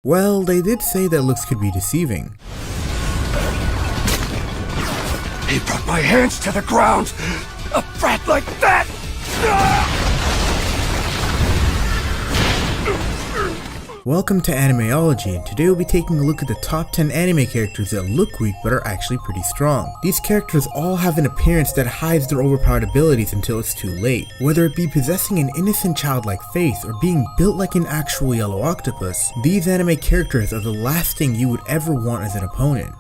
Well, they did say that looks could be deceiving. He brought my hands to the ground! A brat like that! Welcome to Animeology, and today we'll be taking a look at the top 10 anime characters that look weak but are actually pretty strong. These characters all have an appearance that hides their overpowered abilities until it's too late. Whether it be possessing an innocent childlike face or being built like an actual yellow octopus, these anime characters are the last thing you would ever want as an opponent.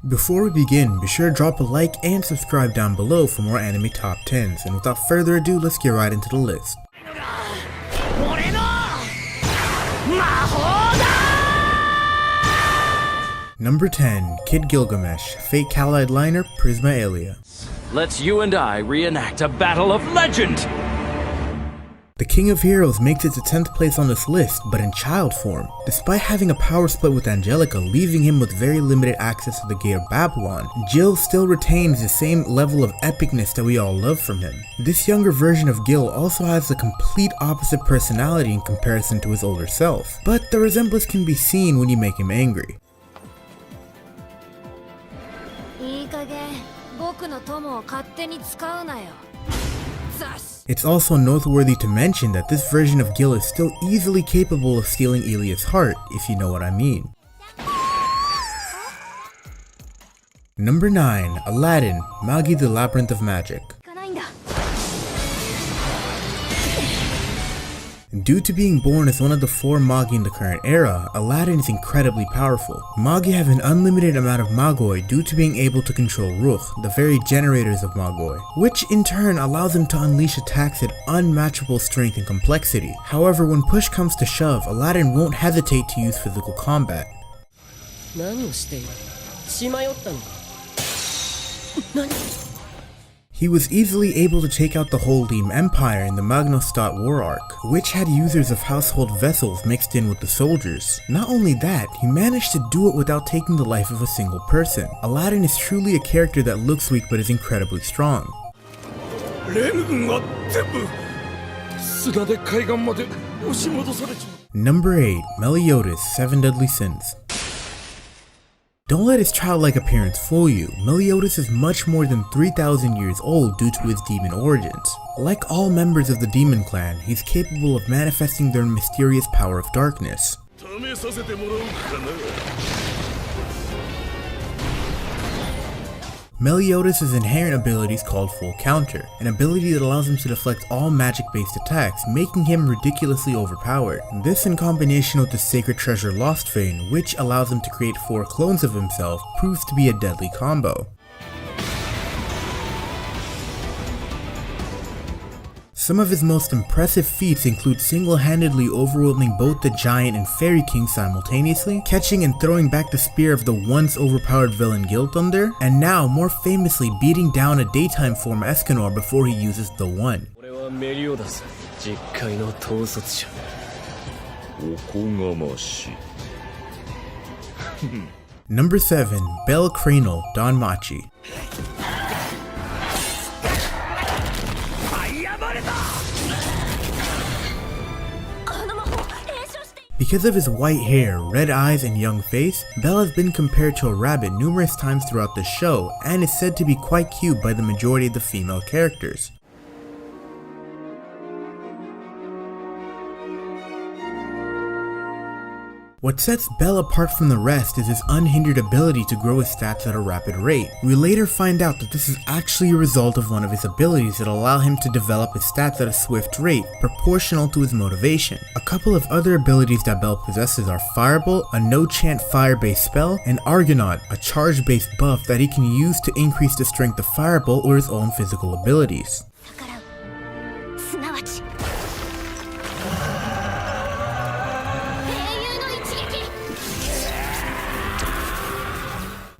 Before we begin, be sure to drop a like and subscribe down below for more anime top 10s, and without further ado, let's get right into the list. Number 10, Kid Gilgamesh, Fate Callide Liner, Prisma Aelia. Let's you and I reenact a battle of legend! The King of Heroes makes it to 10th place on this list, but in child form. Despite having a power split with Angelica, leaving him with very limited access to the Gate of Babylon, Gil still retains the same level of epicness that we all love from him. This younger version of Gil also has the complete opposite personality in comparison to his older self, but the resemblance can be seen when you make him angry. It's also noteworthy to mention that this version of Gil is still easily capable of stealing Elia's heart, if you know what I mean. Number 9, Aladdin, Magi the Labyrinth of Magic. Due to being born as one of the 4 Magi in the current era, Aladdin is incredibly powerful. Magi have an unlimited amount of Magoi due to being able to control Ruh, the very generators of Magoi, which in turn allows them to unleash attacks at unmatchable strength and complexity. However, when push comes to shove, Aladdin won't hesitate to use physical combat. He was easily able to take out the whole Liam Empire in the Magnostat War Arc, which had users of household vessels mixed in with the soldiers. Not only that, he managed to do it without taking the life of a single person. Aladdin is truly a character that looks weak but is incredibly strong. Number 8, Meliodas, 7 Deadly Sins. Don't let his childlike appearance fool you. Meliodas is much more than 3,000 years old due to his demon origins. Like all members of the demon clan, he's capable of manifesting their mysterious power of darkness. Meliodas' inherent ability is called Full Counter, an ability that allows him to deflect all magic-based attacks, making him ridiculously overpowered. This in combination with the Sacred Treasure Lost Vein, which allows him to create 4 clones of himself, proves to be a deadly combo. Some of his most impressive feats include single-handedly overwhelming both the Giant and Fairy King simultaneously, catching and throwing back the spear of the once overpowered villain Gilthunder, and now more famously beating down a daytime form Escanor before he uses the One. Number 7, Bel Cranal, Danmachi. Because of his white hair, red eyes, and young face, Bel has been compared to a rabbit numerous times throughout the show, and is said to be quite cute by the majority of the female characters. What sets Bel apart from the rest is his unhindered ability to grow his stats at a rapid rate. We later find out that this is actually a result of one of his abilities that allow him to develop his stats at a swift rate, proportional to his motivation. A couple of other abilities that Bel possesses are Fireball, a no-chant fire-based spell, and Argonaut, a charge-based buff that he can use to increase the strength of Fireball or his own physical abilities.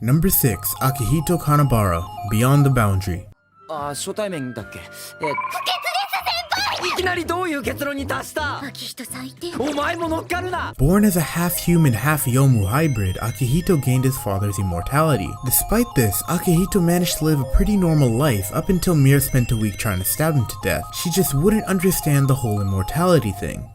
Number 6, Akihito Kanabara, Beyond the Boundary. 初対面だっけきなりどういう結論に達した？秋人最低。お前も乗っかるな。 Born as a half-human, half-Yomu hybrid, Akihito gained his father's immortality. Despite this, Akihito managed to live a pretty normal life up until Mira spent a week trying to stab him to death. She just wouldn't understand the whole immortality thing.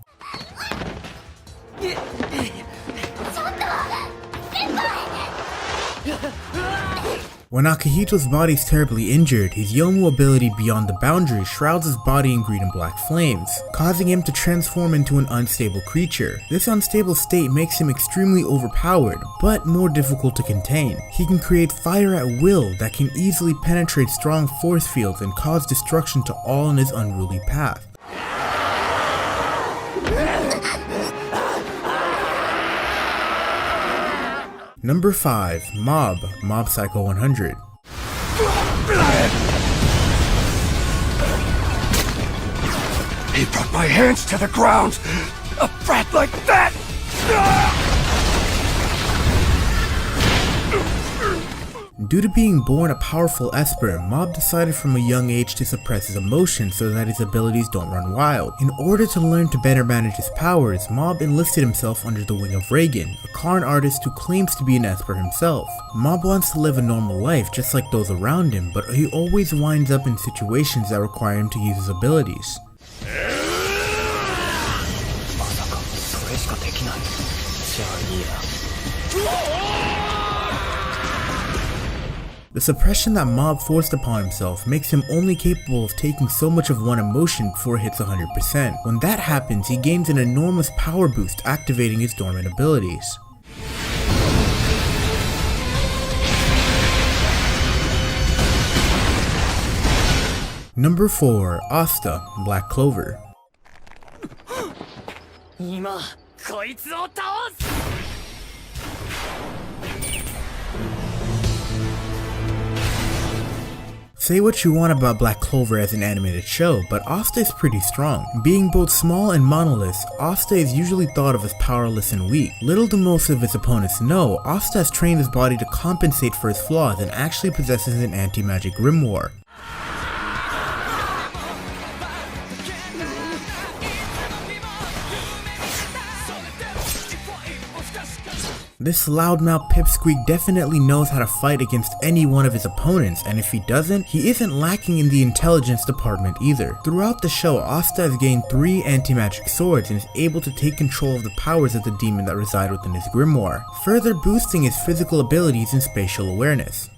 When Akihito's body is terribly injured, his Yomu ability Beyond the Boundary shrouds his body in green and black flames, causing him to transform into an unstable creature. This unstable state makes him extremely overpowered, but more difficult to contain. He can create fire at will that can easily penetrate strong force fields and cause destruction to all in his unruly path. Number 5. Mob Psycho 100. He brought my hands to the ground! A brat like that! Due to being born a powerful Esper, Mob decided from a young age to suppress his emotions so that his abilities don't run wild. In order to learn to better manage his powers, Mob enlisted himself under the wing of Reagan, a Karn artist who claims to be an Esper himself. Mob wants to live a normal life just like those around him, but he always winds up in situations that require him to use his abilities. The suppression that Mob forced upon himself makes him only capable of taking so much of one emotion before it hits 100%. When that happens, he gains an enormous power boost, activating his dormant abilities. Number 4. Asta, Black Clover. 今こいつを倒す。 Say what you want about Black Clover as an animated show, but Asta is pretty strong. Being both small and monolith, Asta is usually thought of as powerless and weak. Little do most of his opponents know, Asta has trained his body to compensate for his flaws and actually possesses an anti-magic grimoire. This loudmouth pipsqueak definitely knows how to fight against any one of his opponents, and if he doesn't, he isn't lacking in the intelligence department either. Throughout the show, Asta has gained 3 anti-magic swords and is able to take control of the powers of the demon that reside within his grimoire, further boosting his physical abilities and spatial awareness.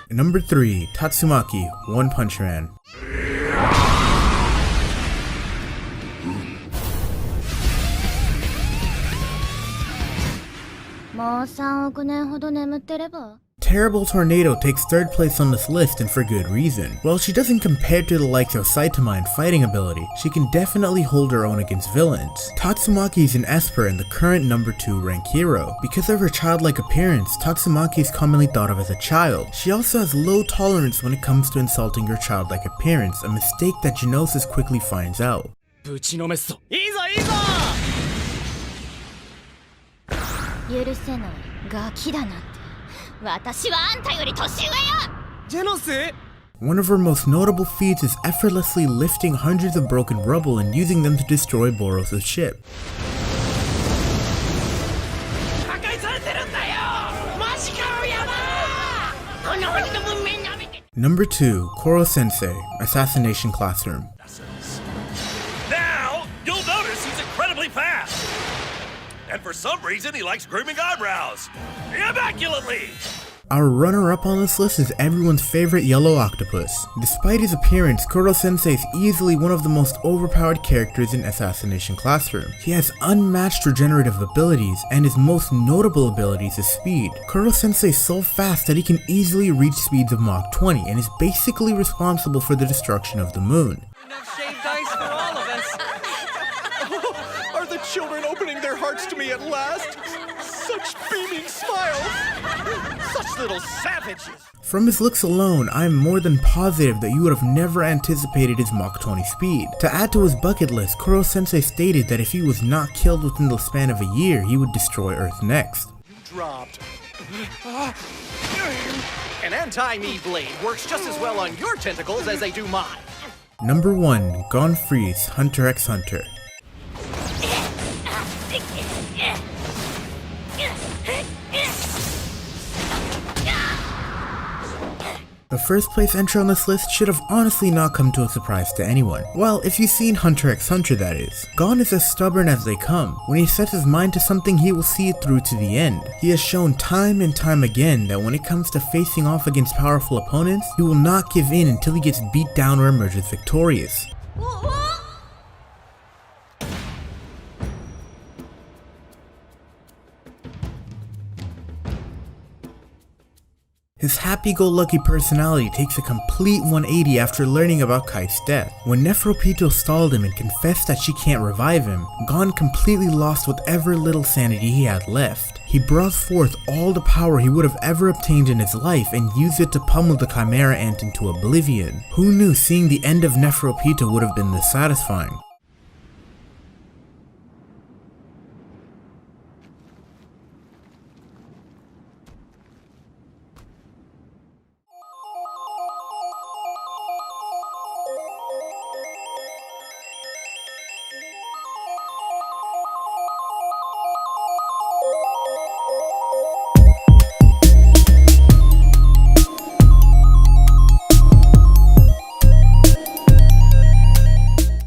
Number 3. Tatsumaki, One Punch Man. Terrible Tornado takes 3rd place on this list, and for good reason. While she doesn't compare to the likes of Saitama in fighting ability, she can definitely hold her own against villains. Tatsumaki is an Esper and the current number 2 rank hero. Because of her childlike appearance, Tatsumaki is commonly thought of as a child. She also has low tolerance when it comes to insulting her childlike appearance, a mistake that Genosis quickly finds out. ぶちのめすぞ。いいぞいいぞ。許せないガキだなんて。私はあんたより年上よ。ジェノス？ One of her most notable feats is effortlessly lifting hundreds of broken rubble and using them to destroy Boros' ship. 破壊されてるんだよ。マジかよやばー。この星の文明なめて。Number 2. Koro Sensei, Assassination Classroom. Now, you'll notice he's incredibly fast. And for some reason, he likes grooming eyebrows. Immaculately! Our runner-up on this list is everyone's favorite Yellow Octopus. Despite his appearance, Koro Sensei is easily one of the most overpowered characters in Assassination Classroom. He has unmatched regenerative abilities, and his most notable ability is his speed. Koro Sensei is so fast that he can easily reach speeds of Mach 20 and is basically responsible for the destruction of the moon. Enough shaved ice for all of us. Are the children opening their hearts to me at last? Such beaming smiles! Such little savages! From his looks alone, I am more than positive that you would have never anticipated his Mach 20 speed. To add to his bucket list, Koro Sensei stated that if he was not killed within the span of a year, he would destroy Earth next. You dropped. An anti-me blade works just as well on your tentacles as they do mine. Number 1. Gon Freeze, Hunter x Hunter. The first place entry on this list should have honestly not come to a surprise to anyone. Well, if you've seen Hunter x Hunter, that is. Gon is as stubborn as they come. When he sets his mind to something, he will see it through to the end. He has shown time and time again that when it comes to facing off against powerful opponents, he will not give in until he gets beat down or emerges victorious. His happy-go-lucky personality takes a complete 180 after learning about Kite's death. When Neferpitou stalled him and confessed that she can't revive him, Gon completely lost whatever little sanity he had left. He brought forth all the power he would have ever obtained in his life and used it to pummel the Chimera Ant into oblivion. Who knew seeing the end of Neferpitou would have been this satisfying?